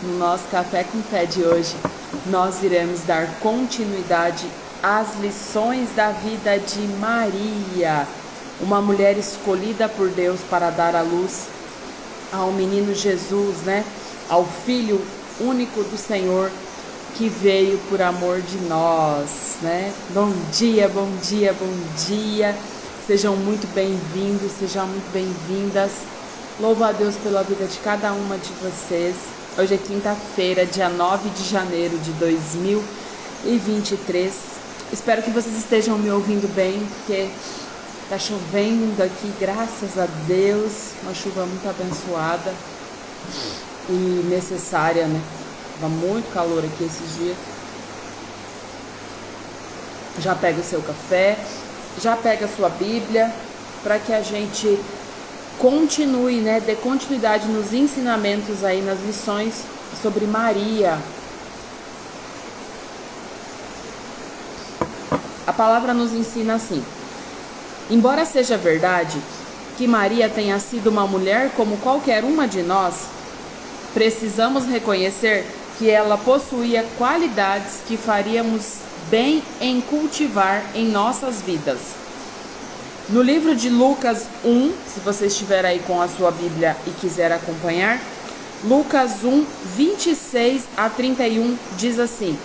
No nosso Café com Fé de hoje, nós iremos dar continuidade às lições da vida de Maria, uma mulher escolhida por Deus para dar à luz ao menino Jesus, ao Filho único do Senhor, que veio por amor de nós, Bom dia, bom dia, bom dia. Sejam muito bem-vindos, sejam muito bem-vindas. Louvo a Deus pela vida de cada uma de vocês. Hoje é quinta-feira, dia 9 de janeiro de 2023. Espero que vocês estejam me ouvindo bem, porque tá chovendo aqui, graças a Deus. Uma chuva muito abençoada e necessária, Tava muito calor aqui esses dias. Já pega o seu café, já pega a sua Bíblia, para que a gente continue, dê continuidade nos ensinamentos aí, nas lições sobre Maria. A palavra nos ensina assim: embora seja verdade que Maria tenha sido uma mulher como qualquer uma de nós, precisamos reconhecer que ela possuía qualidades que faríamos bem em cultivar em nossas vidas. No livro de Lucas 1, se você estiver aí com a sua Bíblia e quiser acompanhar, Lucas 1, 26 a 31 diz assim: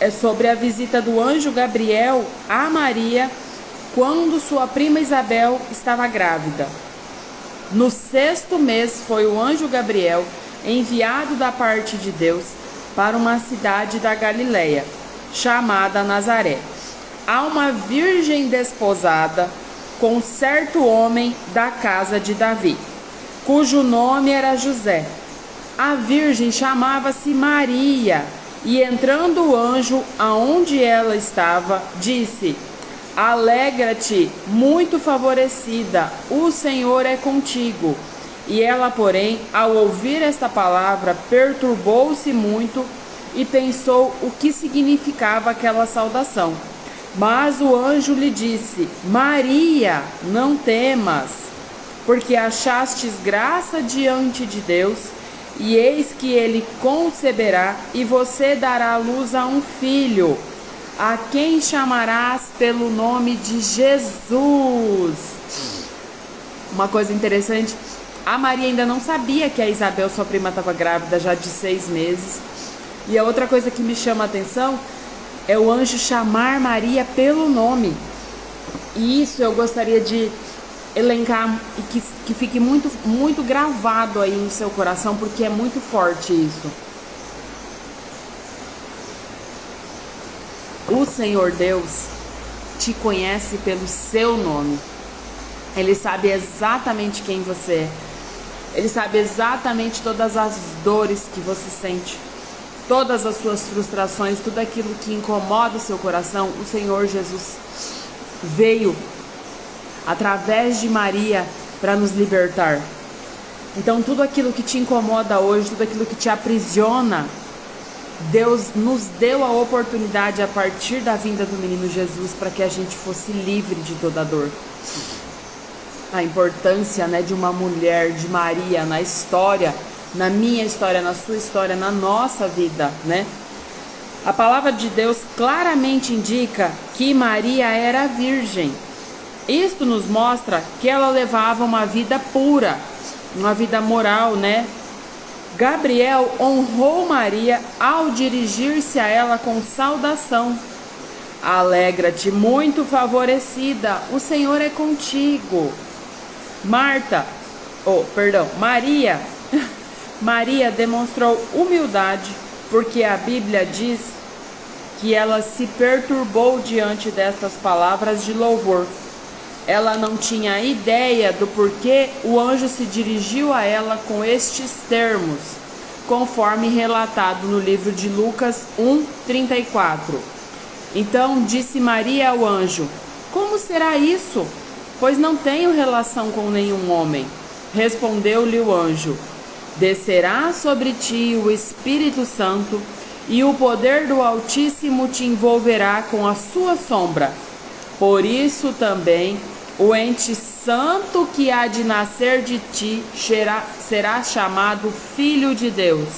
é sobre a visita do anjo Gabriel a Maria quando sua prima Isabel estava grávida. No 6º mês foi o anjo Gabriel enviado da parte de Deus para uma cidade da Galileia, chamada Nazaré, a uma virgem desposada com certo homem da casa de Davi, cujo nome era José. A virgem chamava-se Maria, e entrando o anjo aonde ela estava, disse: alegra-te, muito favorecida, o Senhor é contigo. E ela, porém, ao ouvir esta palavra, perturbou-se muito e pensou o que significava aquela saudação. Mas o anjo lhe disse: Maria, não temas, porque achastes graça diante de Deus, e eis que ele conceberá, e você dará à luz a um filho, a quem chamarás pelo nome de Jesus. Uma coisa interessante, a Maria ainda não sabia que a Isabel, sua prima, estava grávida já de 6 meses. E a outra coisa que me chama a atenção é o anjo chamar Maria pelo nome. E isso eu gostaria de elencar e que fique muito, muito gravado aí no seu coração, porque é muito forte isso. O Senhor Deus te conhece pelo seu nome. Ele sabe exatamente quem você é. Ele sabe exatamente todas as dores que você sente, todas as suas frustrações, tudo aquilo que incomoda o seu coração. O Senhor Jesus veio através de Maria para nos libertar. Então tudo aquilo que te incomoda hoje, tudo aquilo que te aprisiona, Deus nos deu a oportunidade a partir da vinda do menino Jesus para que a gente fosse livre de toda dor. A importância, de uma mulher, de Maria na história, na minha história, na sua história, na nossa vida, A palavra de Deus claramente indica que Maria era virgem. Isto nos mostra que ela levava uma vida pura, uma vida moral, Gabriel honrou Maria ao dirigir-se a ela com saudação: alegra-te, muito favorecida, o Senhor é contigo. Maria demonstrou humildade, porque a Bíblia diz que ela se perturbou diante destas palavras de louvor. Ela não tinha ideia do porquê o anjo se dirigiu a ela com estes termos, conforme relatado no livro de Lucas 1:34. Então disse Maria ao anjo: como será isso? Pois não tenho relação com nenhum homem. Respondeu-lhe o anjo: descerá sobre ti o Espírito Santo, e o poder do Altíssimo te envolverá com a sua sombra. Por isso também o ente santo que há de nascer de ti será chamado Filho de Deus.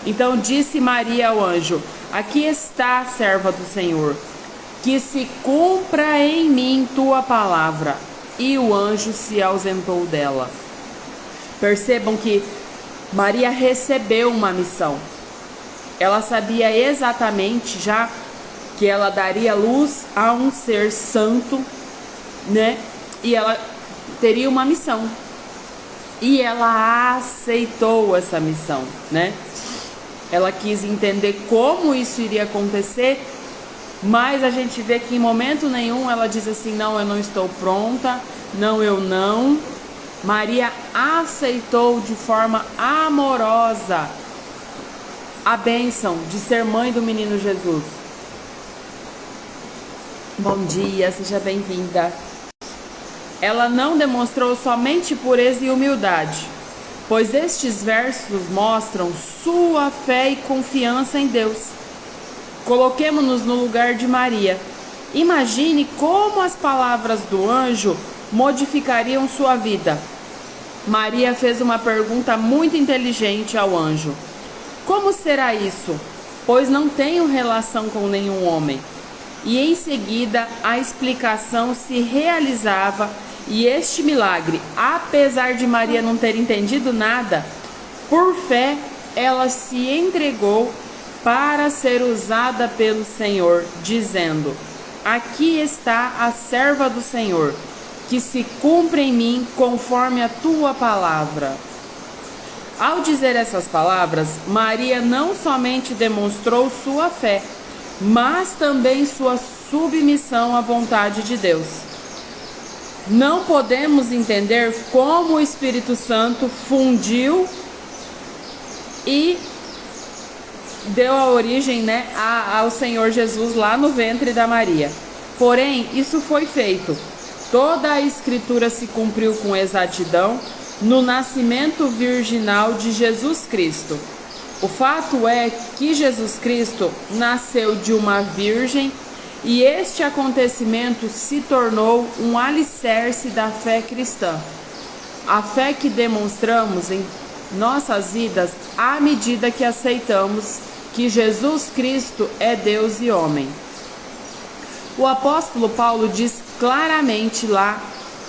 Então disse Maria ao anjo: aqui está a serva do Senhor, que se cumpra em mim tua palavra. E o anjo se ausentou dela. Percebam que Maria recebeu uma missão. Ela sabia exatamente já que ela daria luz a um ser santo, né? E ela teria uma missão. E ela aceitou essa missão, né? Ela quis entender como isso iria acontecer, mas a gente vê que em momento nenhum ela diz assim: não, eu não estou pronta, não, eu não. Maria aceitou de forma amorosa a bênção de ser mãe do menino Jesus. Bom dia, seja bem-vinda. Ela não demonstrou somente pureza e humildade, pois estes versos mostram sua fé e confiança em Deus. Coloquemo-nos no lugar de Maria. Imagine como as palavras do anjo modificariam sua vida. Maria fez uma pergunta muito inteligente ao anjo: como será isso? Pois não tenho relação com nenhum homem. E em seguida a explicação se realizava, e este milagre, apesar de Maria não ter entendido nada, por fé ela se entregou para ser usada pelo Senhor, dizendo: aqui está a serva do Senhor, que se cumpra em mim conforme a tua palavra. Ao dizer essas palavras, Maria não somente demonstrou sua fé, mas também sua submissão à vontade de Deus. Não podemos entender como o Espírito Santo fundiu e deu a origem, né, ao Senhor Jesus lá no ventre da Maria. Porém, isso foi feito. Toda a Escritura se cumpriu com exatidão no nascimento virginal de Jesus Cristo. O fato é que Jesus Cristo nasceu de uma virgem, e este acontecimento se tornou um alicerce da fé cristã. A fé que demonstramos em nossas vidas à medida que aceitamos que Jesus Cristo é Deus e homem. O apóstolo Paulo diz claramente lá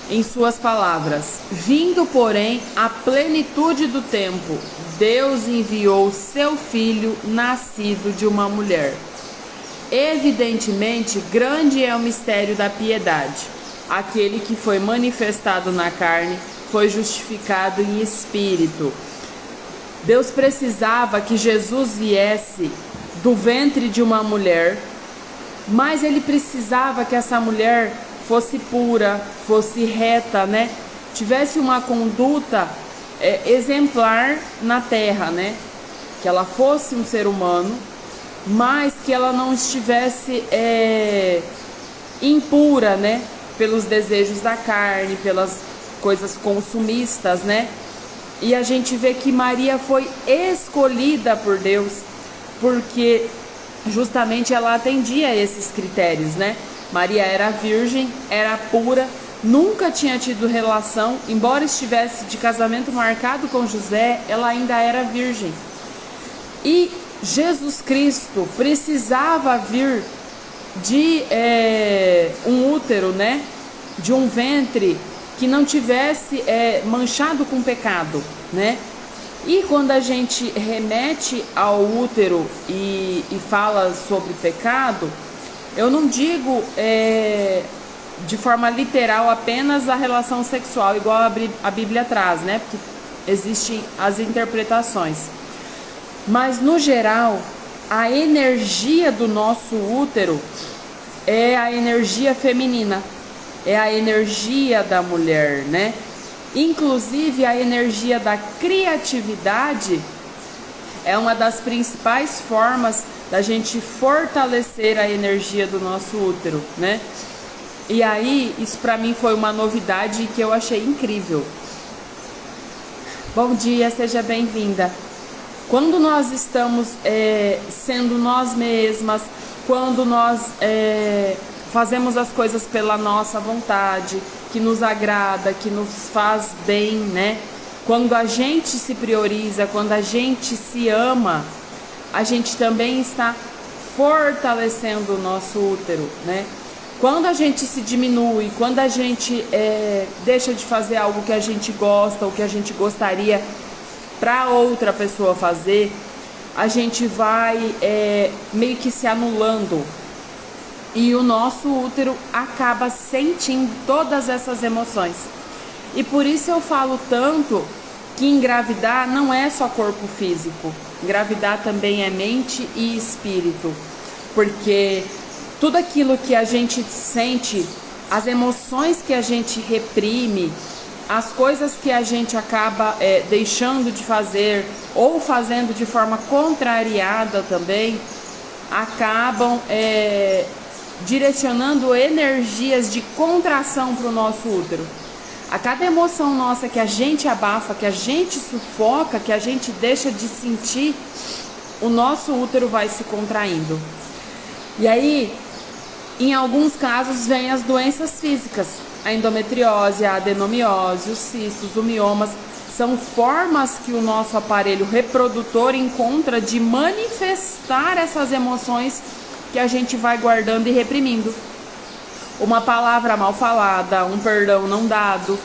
em suas palavras: vindo, porém, a plenitude do tempo, Deus enviou seu Filho, nascido de uma mulher. Evidentemente, grande é o mistério da piedade. Aquele que foi manifestado na carne foi justificado em espírito. Deus precisava que Jesus viesse do ventre de uma mulher, mas ele precisava que essa mulher fosse pura, fosse reta, né? Tivesse uma conduta exemplar na terra, né? Que ela fosse um ser humano, mas que ela não estivesse impura, né? Pelos desejos da carne, pelas coisas consumistas, né? E a gente vê que Maria foi escolhida por Deus, porque justamente ela atendia a esses critérios, né? Maria era virgem, era pura, nunca tinha tido relação, embora estivesse de casamento marcado com José, ela ainda era virgem. E Jesus Cristo precisava vir de um útero, né? De um ventre que não tivesse manchado com pecado, né? E quando a gente remete ao útero e fala sobre pecado, eu não digo de forma literal apenas a relação sexual, igual a Bíblia traz, né? Porque existem as interpretações. Mas, no geral, a energia do nosso útero é a energia feminina, é a energia da mulher, né? Inclusive, a energia da criatividade é uma das principais formas da gente fortalecer a energia do nosso útero, né? E aí, isso para mim foi uma novidade que eu achei incrível. Bom dia, seja bem-vinda. Quando nós estamos sendo nós mesmas, quando nós fazemos as coisas pela nossa vontade, que nos agrada, que nos faz bem, né? Quando a gente se prioriza, quando a gente se ama, a gente também está fortalecendo o nosso útero, né? Quando a gente se diminui, quando a gente deixa de fazer algo que a gente gosta ou que a gente gostaria para outra pessoa fazer, a gente vai meio que se anulando. E o nosso útero acaba sentindo todas essas emoções. E por isso eu falo tanto que engravidar não é só corpo físico. Engravidar também é mente e espírito. Porque tudo aquilo que a gente sente, as emoções que a gente reprime, as coisas que a gente acaba deixando de fazer ou fazendo de forma contrariada também, acabam direcionando energias de contração para o nosso útero. A cada emoção nossa que a gente abafa, que a gente sufoca, que a gente deixa de sentir, o nosso útero vai se contraindo. E aí, em alguns casos, vem as doenças físicas. A endometriose, a adenomiose, os cistos, os miomas, são formas que o nosso aparelho reprodutor encontra de manifestar essas emoções que a gente vai guardando e reprimindo. Uma palavra mal falada, um perdão não dado,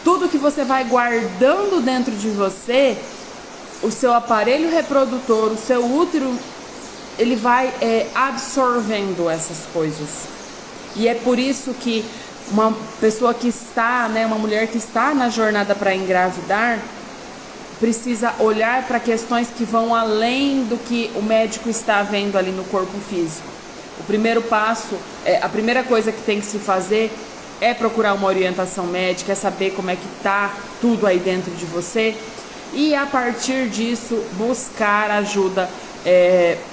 tudo que você vai guardando dentro de você, o seu aparelho reprodutor, o seu útero, ele vai absorvendo essas coisas. E é por isso que uma pessoa que está, uma mulher que está na jornada para engravidar, precisa olhar para questões que vão além do que o médico está vendo ali no corpo físico. O primeiro passo, a primeira coisa que tem que se fazer é procurar uma orientação médica, é saber como é que está tudo aí dentro de você e a partir disso buscar ajuda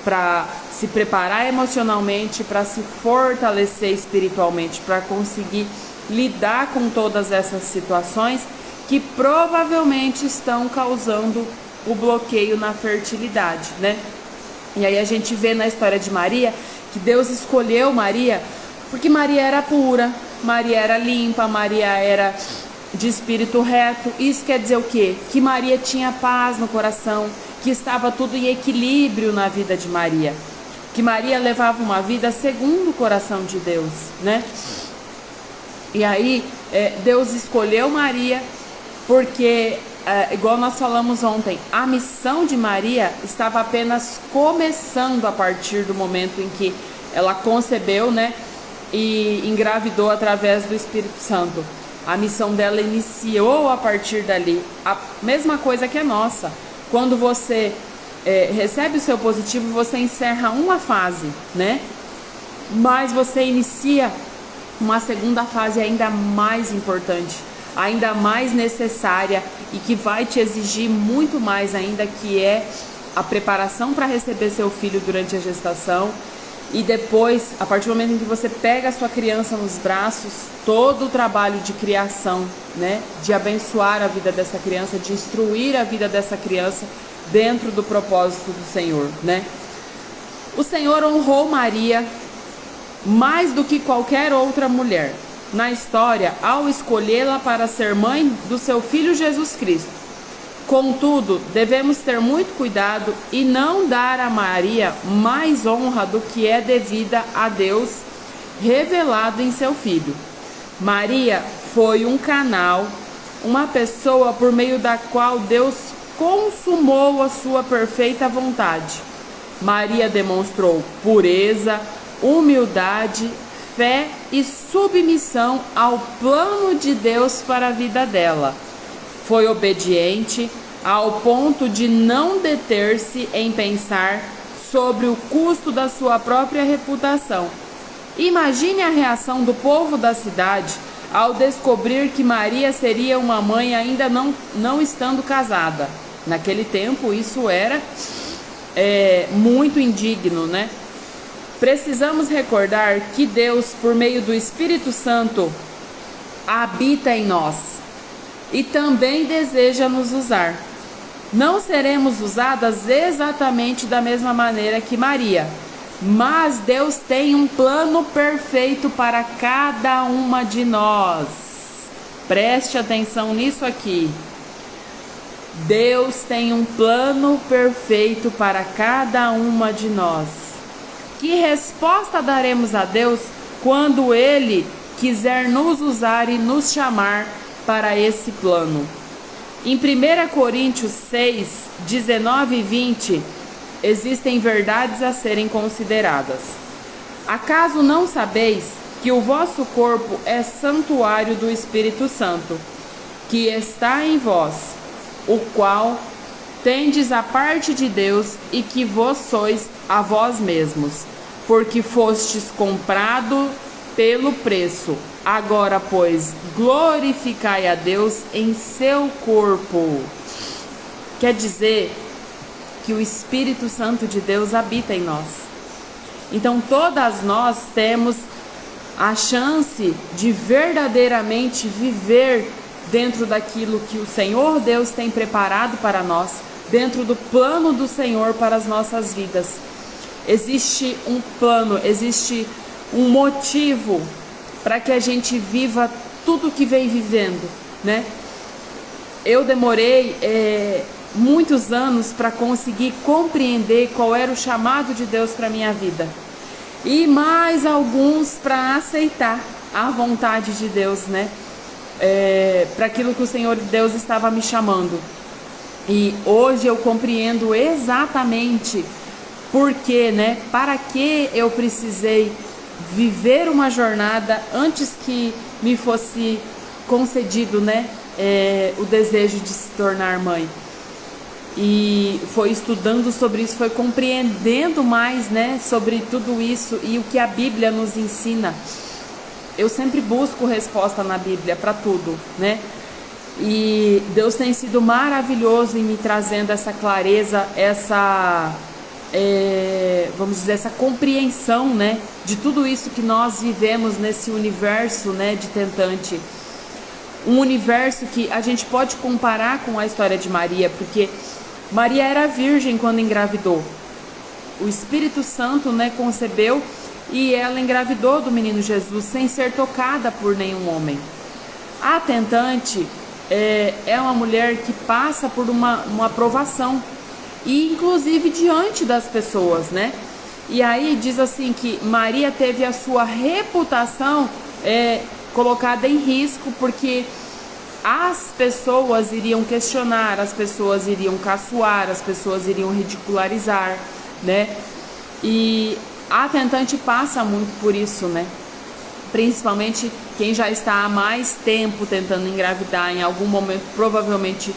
para se preparar emocionalmente, para se fortalecer espiritualmente, para conseguir lidar com todas essas situações que provavelmente estão causando o bloqueio na fertilidade, né? E aí a gente vê na história de Maria que Deus escolheu Maria porque Maria era pura, Maria era limpa, Maria era de espírito reto. Isso quer dizer o quê? Que Maria tinha paz no coração, que estava tudo em equilíbrio na vida de Maria, que Maria levava uma vida segundo o coração de Deus, né? E aí Deus escolheu Maria porque, igual nós falamos ontem, a missão de Maria estava apenas começando a partir do momento em que ela concebeu, né, e engravidou através do Espírito Santo. A missão dela iniciou a partir dali. A mesma coisa que a nossa. Quando você recebe o seu positivo, você encerra uma fase, né? Mas você inicia uma segunda fase ainda mais importante, ainda mais necessária e que vai te exigir muito mais ainda, que é a preparação para receber seu filho durante a gestação. E depois, a partir do momento em que você pega a sua criança nos braços, todo o trabalho de criação, né, de abençoar a vida dessa criança, de instruir a vida dessa criança dentro do propósito do Senhor, né? O Senhor honrou Maria mais do que qualquer outra mulher na história ao escolhê-la para ser mãe do seu filho Jesus Cristo. Contudo, devemos ter muito cuidado e não dar a Maria mais honra do que é devida a Deus revelado em seu filho. Maria foi um canal, uma pessoa por meio da qual Deus consumou a sua perfeita vontade. Maria demonstrou pureza, humildade, fé e submissão ao plano de Deus para a vida dela. Foi obediente ao ponto de não deter-se em pensar sobre o custo da sua própria reputação. Imagine a reação do povo da cidade ao descobrir que Maria seria uma mãe ainda não estando casada. Naquele tempo isso era muito indigno, né? Precisamos recordar que Deus, por meio do Espírito Santo, habita em nós e também deseja nos usar. Não seremos usadas exatamente da mesma maneira que Maria, mas Deus tem um plano perfeito para cada uma de nós. Preste atenção nisso aqui. Deus tem um plano perfeito para cada uma de nós. Que resposta daremos a Deus quando Ele quiser nos usar e nos chamar para esse plano? Em 1 Coríntios 6, 19 e 20, existem verdades a serem consideradas. Acaso não sabeis que o vosso corpo é santuário do Espírito Santo, que está em vós, o qual tendes a parte de Deus e que vós sois a vós mesmos, porque fostes comprado pelo preço. Agora, pois, glorificai a Deus em seu corpo. Quer dizer que o Espírito Santo de Deus habita em nós. Então, todas nós temos a chance de verdadeiramente viver dentro daquilo que o Senhor Deus tem preparado para nós, dentro do plano do Senhor para as nossas vidas. Existe um plano, existe um motivo para que a gente viva tudo que vem vivendo, né? Eu demorei muitos anos para conseguir compreender qual era o chamado de Deus para minha vida, e mais alguns para aceitar a vontade de Deus, né? Para aquilo que o Senhor Deus estava me chamando. E hoje eu compreendo exatamente por que, né? Para que eu precisei viver uma jornada antes que me fosse concedido, né? O desejo de se tornar mãe. E foi estudando sobre isso, foi compreendendo mais, né, sobre tudo isso e o que a Bíblia nos ensina. Eu sempre busco resposta na Bíblia para tudo, né? E Deus tem sido maravilhoso em me trazendo essa clareza, vamos dizer, essa compreensão, né, de tudo isso que nós vivemos nesse universo, né, de tentante. Um universo que a gente pode comparar com a história de Maria, porque Maria era virgem quando engravidou. O Espírito Santo, né, concebeu e ela engravidou do menino Jesus sem ser tocada por nenhum homem. A tentante é uma mulher que passa por uma provação, e inclusive diante das pessoas, né? E aí diz assim que Maria teve a sua reputação colocada em risco, porque as pessoas iriam questionar, as pessoas iriam caçoar, as pessoas iriam ridicularizar, né? E a tentante passa muito por isso, né? Principalmente quem já está há mais tempo tentando engravidar, em algum momento provavelmente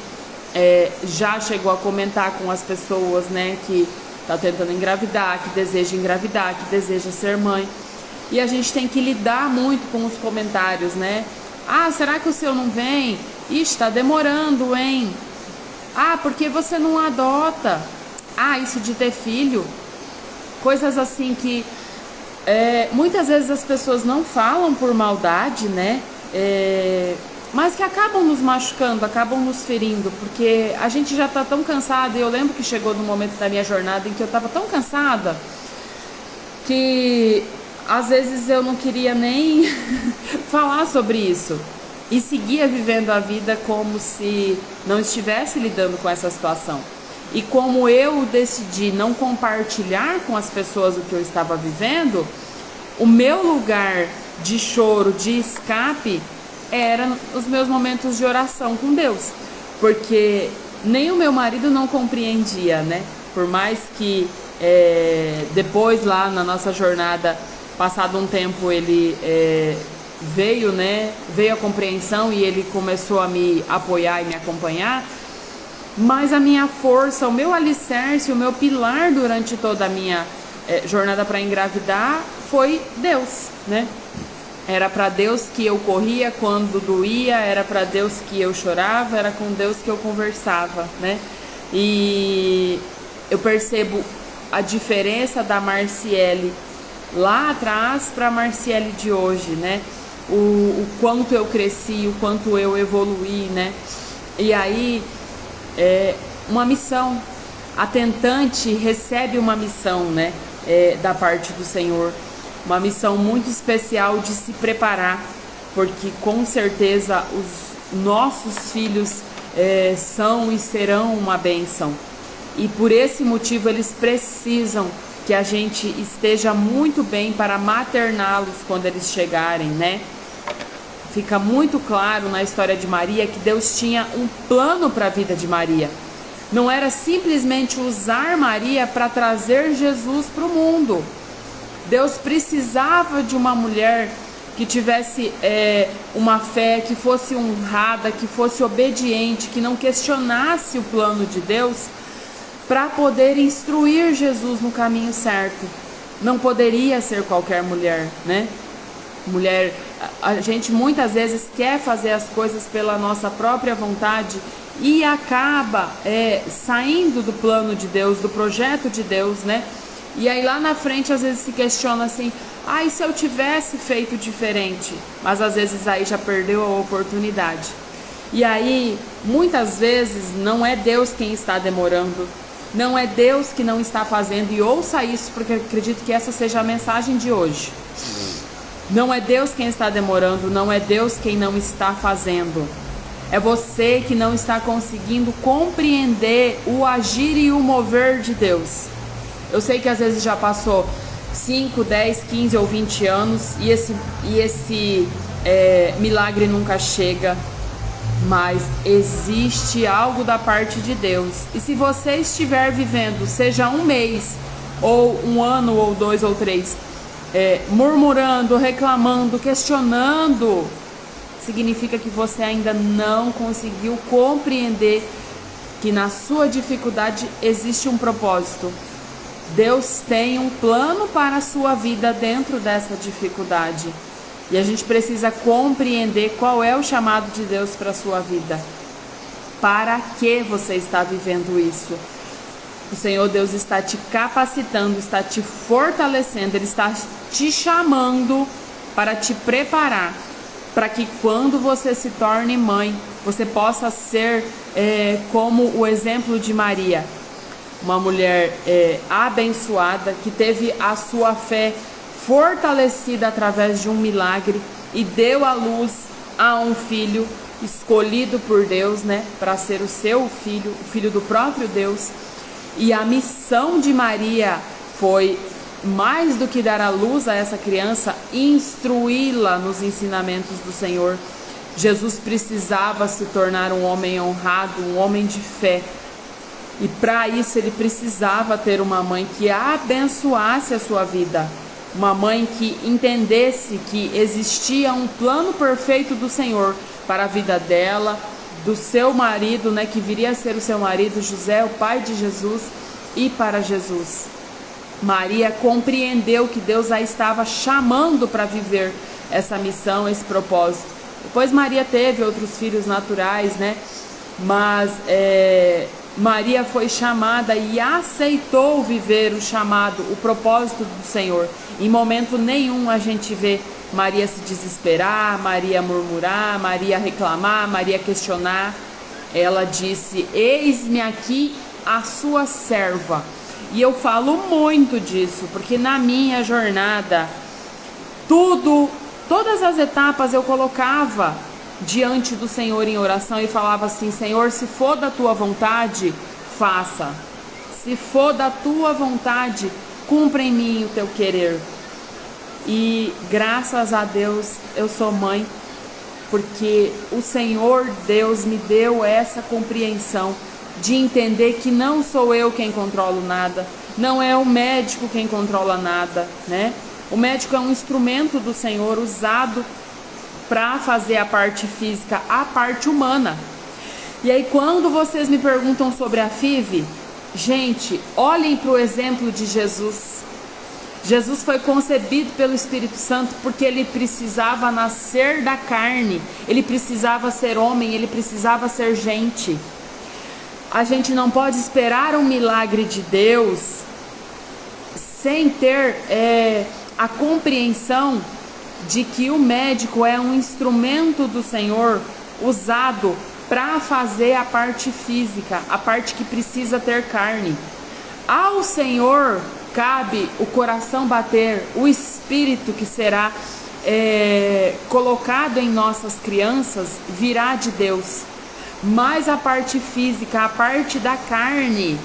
já chegou a comentar com as pessoas, né, que está tentando engravidar, que deseja ser mãe. E a gente tem que lidar muito com os comentários, né? Ah, será que o seu não vem? Ixi, está demorando, hein? Ah, por que você não adota? Ah, isso de ter filho. Coisas assim que muitas vezes as pessoas não falam por maldade, né? Mas que acabam nos machucando, acabam nos ferindo, porque a gente já está tão cansado. E eu lembro que chegou no momento da minha jornada em que eu estava tão cansada que às vezes eu não queria nem falar sobre isso, e seguia vivendo a vida como se não estivesse lidando com essa situação. E como eu decidi não compartilhar com as pessoas o que eu estava vivendo, o meu lugar de choro, de escape, eram os meus momentos de oração com Deus, porque nem o meu marido não compreendia, né? Por mais que depois, lá na nossa jornada, passado um tempo, ele veio a compreensão e ele começou a me apoiar e me acompanhar, mas a minha força, o meu alicerce, o meu pilar durante toda a minha jornada para engravidar foi Deus, né? Era para Deus que eu corria quando doía, era para Deus que eu chorava, era com Deus que eu conversava, né? E eu percebo a diferença da Marciele lá atrás para a Marciele de hoje, né? O quanto eu cresci, o quanto eu evoluí, né? E aí, uma missão. A tentante recebe uma missão, né? Da parte do Senhor. Uma missão muito especial de se preparar, porque com certeza os nossos filhos são e serão uma bênção. E por esse motivo eles precisam que a gente esteja muito bem para materná-los quando eles chegarem, né? Fica muito claro na história de Maria que Deus tinha um plano para a vida de Maria. Não era simplesmente usar Maria para trazer Jesus para o mundo. Deus precisava de uma mulher que tivesse uma fé, que fosse honrada, que fosse obediente, que não questionasse o plano de Deus, para poder instruir Jesus no caminho certo. Não poderia ser qualquer mulher, né? A gente muitas vezes quer fazer as coisas pela nossa própria vontade e acaba saindo do plano de Deus, do projeto de Deus, né? E aí lá na frente às vezes se questiona assim, e se eu tivesse feito diferente? Mas às vezes aí já perdeu a oportunidade. E aí muitas vezes não é Deus quem está demorando, não é Deus que não está fazendo, e ouça isso porque eu acredito que essa seja a mensagem de hoje. Não é Deus quem está demorando, não é Deus quem não está fazendo. É você que não está conseguindo compreender o agir e o mover de Deus. Eu sei que às vezes já passou 5, 10, 15 ou 20 anos e esse milagre nunca chega. Mas existe algo da parte de Deus. E se você estiver vivendo, seja um mês, ou um ano, ou 2 ou 3, murmurando, reclamando, questionando, significa que você ainda não conseguiu compreender que na sua dificuldade existe um propósito. Deus tem um plano para a sua vida dentro dessa dificuldade. E a gente precisa compreender qual é o chamado de Deus para a sua vida. Para que você está vivendo isso? O Senhor Deus está te capacitando, está te fortalecendo, Ele está te chamando para te preparar, para que quando você se torne mãe, você possa ser como o exemplo de Maria, uma mulher abençoada, que teve a sua fé fortalecida através de um milagre e deu à luz a um filho escolhido por Deus, né, para ser o seu filho, o filho do próprio Deus. E a missão de Maria foi mais do que dar à luz a essa criança, instruí-la nos ensinamentos do Senhor. Jesus precisava se tornar um homem honrado, um homem de fé. E para isso ele precisava ter uma mãe que abençoasse a sua vida. Uma mãe que entendesse que existia um plano perfeito do Senhor para a vida dela, do seu marido, né, que viria a ser o seu marido, José, o pai de Jesus, e para Jesus. Maria compreendeu que Deus a estava chamando para viver essa missão, esse propósito. Depois Maria teve outros filhos naturais, né? Mas Maria foi chamada e aceitou viver o chamado, o propósito do Senhor. Em momento nenhum a gente vê Maria se desesperar, Maria murmurar, Maria reclamar, Maria questionar. Ela disse: eis-me aqui a sua serva. E eu falo muito disso, porque na minha jornada, todas as etapas eu colocava diante do Senhor em oração e falava assim: Senhor, se for da tua vontade, faça. Se for da tua vontade, cumpra em mim o teu querer. E graças a Deus eu sou mãe, porque o Senhor Deus me deu essa compreensão de entender que não sou eu quem controlo nada, não é o médico quem controla nada, né? O médico é um instrumento do Senhor usado para fazer a parte física, a parte humana. E aí quando vocês me perguntam sobre a FIV, gente, olhem para o exemplo de Jesus. Jesus foi concebido pelo Espírito Santo porque ele precisava nascer da carne, ele precisava ser homem, ele precisava ser gente. A gente não pode esperar um milagre de Deus sem ter a compreensão de que o médico é um instrumento do Senhor usado para fazer a parte física, a parte que precisa ter carne. Ao Senhor cabe o coração bater, o espírito que será colocado em nossas crianças virá de Deus. Mas a parte física, a parte da carne,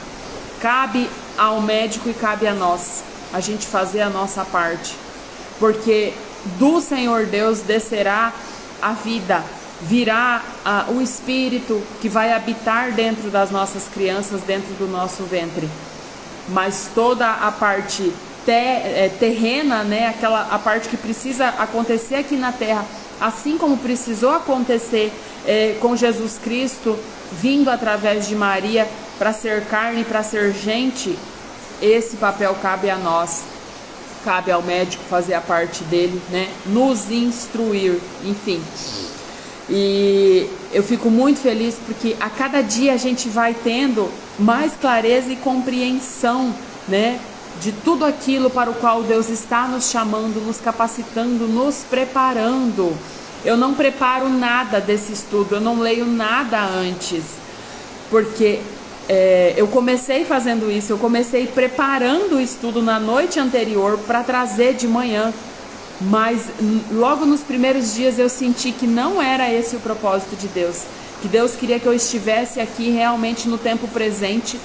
cabe ao médico e cabe a nós, a gente fazer a nossa parte. Porque do Senhor Deus descerá a vida, virá o Espírito que vai habitar dentro das nossas crianças, dentro do nosso ventre. Mas toda a parte terrena, né, a parte que precisa acontecer aqui na terra, assim como precisou acontecer com Jesus Cristo, vindo através de Maria para ser carne, para ser gente, esse papel cabe a nós, cabe ao médico fazer a parte dele, né, nos instruir, enfim. E eu fico muito feliz porque a cada dia a gente vai tendo mais clareza e compreensão, né, de tudo aquilo para o qual Deus está nos chamando, nos capacitando, nos preparando. Eu não preparo nada desse estudo, eu não leio nada antes, porque eu comecei fazendo isso, eu comecei preparando o estudo na noite anterior para trazer de manhã. Mas logo nos primeiros dias eu senti que não era esse o propósito de Deus, que Deus queria que eu estivesse aqui realmente no tempo presente,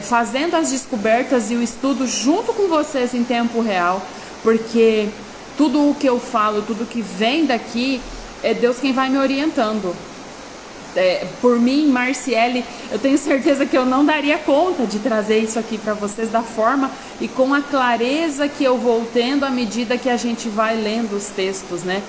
fazendo as descobertas e o estudo junto com vocês em tempo real, porque tudo o que eu falo, tudo que vem daqui, é Deus quem vai me orientando. Por mim, Marciele, eu tenho certeza que eu não daria conta de trazer isso aqui para vocês da forma e com a clareza que eu vou tendo à medida que a gente vai lendo os textos, né?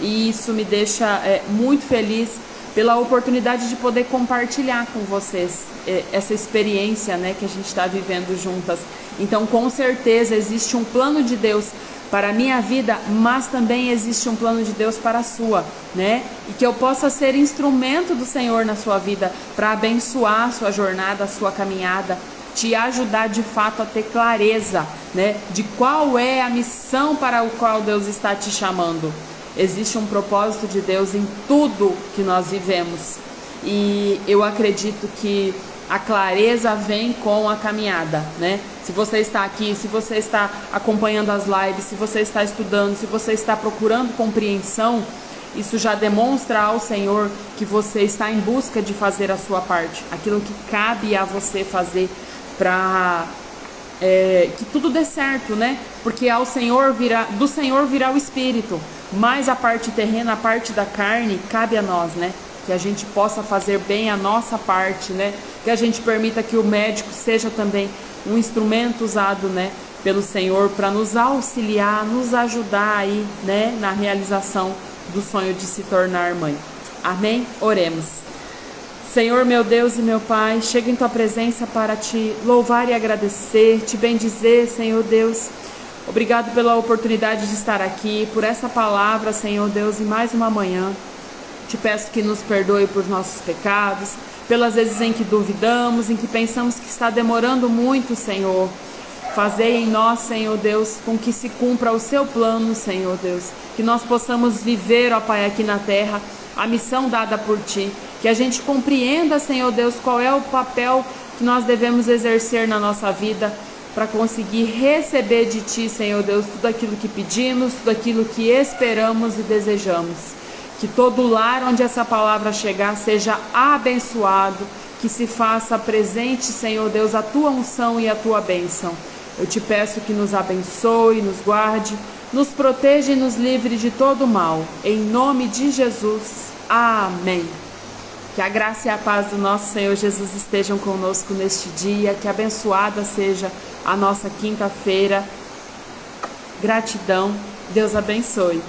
E isso me deixa muito feliz pela oportunidade de poder compartilhar com vocês essa experiência, né, que a gente está vivendo juntas. Então, com certeza, existe um plano de Deus para a minha vida, mas também existe um plano de Deus para a sua, né? E que eu possa ser instrumento do Senhor na sua vida para abençoar a sua jornada, a sua caminhada, te ajudar de fato a ter clareza, né, de qual é a missão para o qual Deus está te chamando. Existe um propósito de Deus em tudo que nós vivemos. E eu acredito que a clareza vem com a caminhada, né? Se você está aqui, se você está acompanhando as lives, se você está estudando, se você está procurando compreensão, isso já demonstra ao Senhor que você está em busca de fazer a sua parte, aquilo que cabe a você fazer para que tudo dê certo, né? Porque do Senhor virá o Espírito, mas a parte terrena, a parte da carne, cabe a nós, né? Que a gente possa fazer bem a nossa parte, né? Que a gente permita que o médico seja também um instrumento usado, né, pelo Senhor para nos auxiliar, nos ajudar aí, né, na realização do sonho de se tornar mãe. Amém? Oremos. Senhor, meu Deus e meu Pai, chego em Tua presença para Te louvar e agradecer, Te bendizer, Senhor Deus. Obrigado pela oportunidade de estar aqui, por essa palavra, Senhor Deus, e mais uma manhã. Te peço que nos perdoe por nossos pecados, pelas vezes em que duvidamos, em que pensamos que está demorando muito, Senhor. Fazei em nós, Senhor Deus, com que se cumpra o Seu plano, Senhor Deus. Que nós possamos viver, ó Pai, aqui na terra, a missão dada por Ti. Que a gente compreenda, Senhor Deus, qual é o papel que nós devemos exercer na nossa vida para conseguir receber de Ti, Senhor Deus, tudo aquilo que pedimos, tudo aquilo que esperamos e desejamos. Que todo lar onde essa palavra chegar seja abençoado, que se faça presente, Senhor Deus, a Tua unção e a Tua bênção. Eu Te peço que nos abençoe, nos guarde, nos proteja e nos livre de todo mal. Em nome de Jesus. Amém. Que a graça e a paz do nosso Senhor Jesus estejam conosco neste dia, que abençoada seja a nossa quinta-feira. Gratidão. Deus abençoe.